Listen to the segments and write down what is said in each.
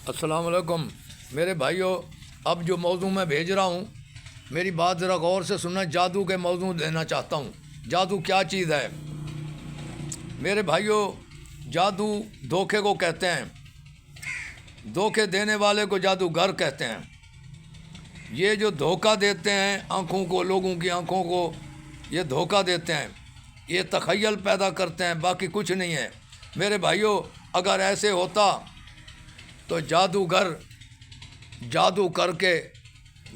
السلام علیکم میرے بھائیوں، اب جو موضوع میں بھیج رہا ہوں میری بات ذرا غور سے سننا۔ جادو کے موضوع دینا چاہتا ہوں۔ جادو کیا چیز ہے میرے بھائیوں؟ جادو دھوکے کو کہتے ہیں، دھوکے دینے والے کو جادوگر کہتے ہیں۔ یہ جو دھوکہ دیتے ہیں آنکھوں کو، لوگوں کی آنکھوں کو یہ دھوکہ دیتے ہیں، یہ تخیل پیدا کرتے ہیں، باقی کچھ نہیں ہے میرے بھائیوں۔ اگر ایسے ہوتا تو جادوگر جادو کر کے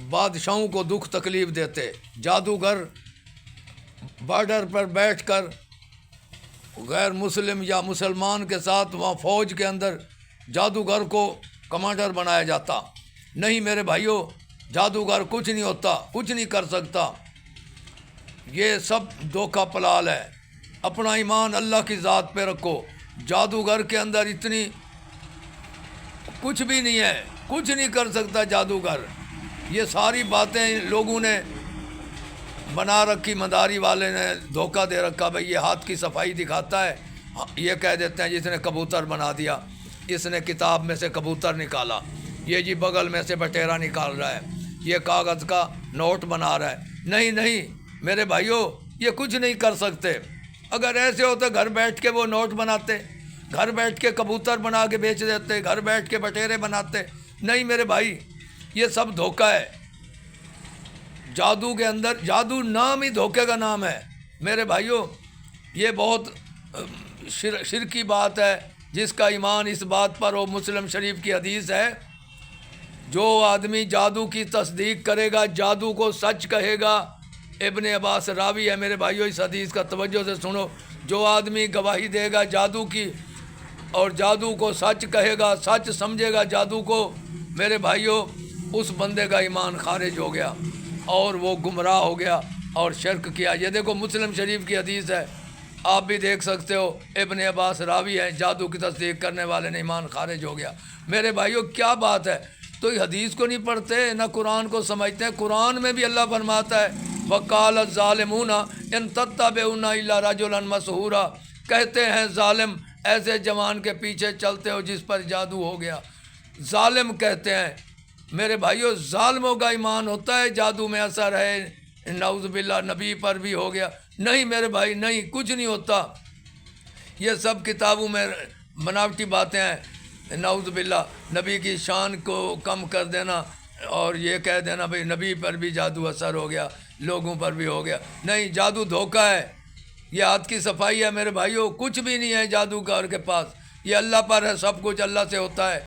بادشاہوں کو دکھ تکلیف دیتے۔ جادوگر بارڈر پر بیٹھ کر غیر مسلم یا مسلمان کے ساتھ وہاں فوج کے اندر جادوگر کو کمانڈر بنایا جاتا۔ نہیں میرے بھائیوں، جادوگر کچھ نہیں ہوتا، کچھ نہیں کر سکتا۔ یہ سب دھوکہ پلال ہے۔ اپنا ایمان اللہ کی ذات پہ رکھو۔ جادوگر کے اندر اتنی کچھ بھی نہیں ہے، کچھ نہیں کر سکتا جادوگر۔ یہ ساری باتیں لوگوں نے بنا رکھی، مداری والے نے دھوکہ دے رکھا۔ بھئی یہ ہاتھ کی صفائی دکھاتا ہے، یہ کہہ دیتے ہیں جس نے کبوتر بنا دیا، اس نے کتاب میں سے کبوتر نکالا، یہ جی بغل میں سے بٹیرا نکال رہا ہے، یہ کاغذ کا نوٹ بنا رہا ہے۔ نہیں نہیں میرے بھائیوں، یہ کچھ نہیں کر سکتے۔ اگر ایسے ہوتے گھر بیٹھ کے وہ نوٹ بناتے، گھر بیٹھ کے کبوتر بنا کے بیچ دیتے، گھر بیٹھ کے بٹیرے بناتے۔ نہیں میرے بھائی، یہ سب دھوکہ ہے۔ جادو کے اندر، جادو نام ہی دھوکے کا نام ہے میرے بھائیوں۔ یہ بہت شرکی بات ہے۔ جس کا ایمان اس بات پر ہو، مسلم شریف کی حدیث ہے، جو آدمی جادو کی تصدیق کرے گا، جادو کو سچ کہے گا، ابن عباس راوی ہے میرے بھائیوں، اس حدیث کا توجہ سے سنو۔ جو آدمی گواہی دے گا جادو کی اور جادو کو سچ کہے گا، سچ سمجھے گا جادو کو، میرے بھائیوں اس بندے کا ایمان خارج ہو گیا اور وہ گمراہ ہو گیا اور شرک کیا۔ یہ دیکھو مسلم شریف کی حدیث ہے، آپ بھی دیکھ سکتے ہو، ابن عباس راوی ہیں، جادو کی تصدیق کرنے والے نے ایمان خارج ہو گیا۔ میرے بھائیوں کیا بات ہے! تو یہ حدیث کو نہیں پڑھتے، نہ قرآن کو سمجھتے ہیں۔ قرآن میں بھی اللہ فرماتا ہے وَقَالَ الظَّالِمُونَ إِن تَتَّبِعُونَ إِلَّا رَجُلًا مَسْحُورًا، کہتے ہیں ظالم ایسے جوان کے پیچھے چلتے ہو جس پر جادو ہو گیا۔ ظالم کہتے ہیں میرے بھائیوں، ظالموں کا ایمان ہوتا ہے جادو میں اثر ہے، نعوذ باللہ نبی پر بھی ہو گیا۔ نہیں میرے بھائی، نہیں، کچھ نہیں ہوتا۔ یہ سب کتابوں میں بناوٹی باتیں ہیں، نعوذ باللہ نبی کی شان کو کم کر دینا اور یہ کہہ دینا بھئی نبی پر بھی جادو اثر ہو گیا، لوگوں پر بھی ہو گیا۔ نہیں، جادو دھوکہ ہے، یہ ہاتھ کی صفائی ہے میرے بھائیوں، کچھ بھی نہیں ہے جادوگر کے پاس، یہ اللہ پر ہے، سب کچھ اللہ سے ہوتا ہے۔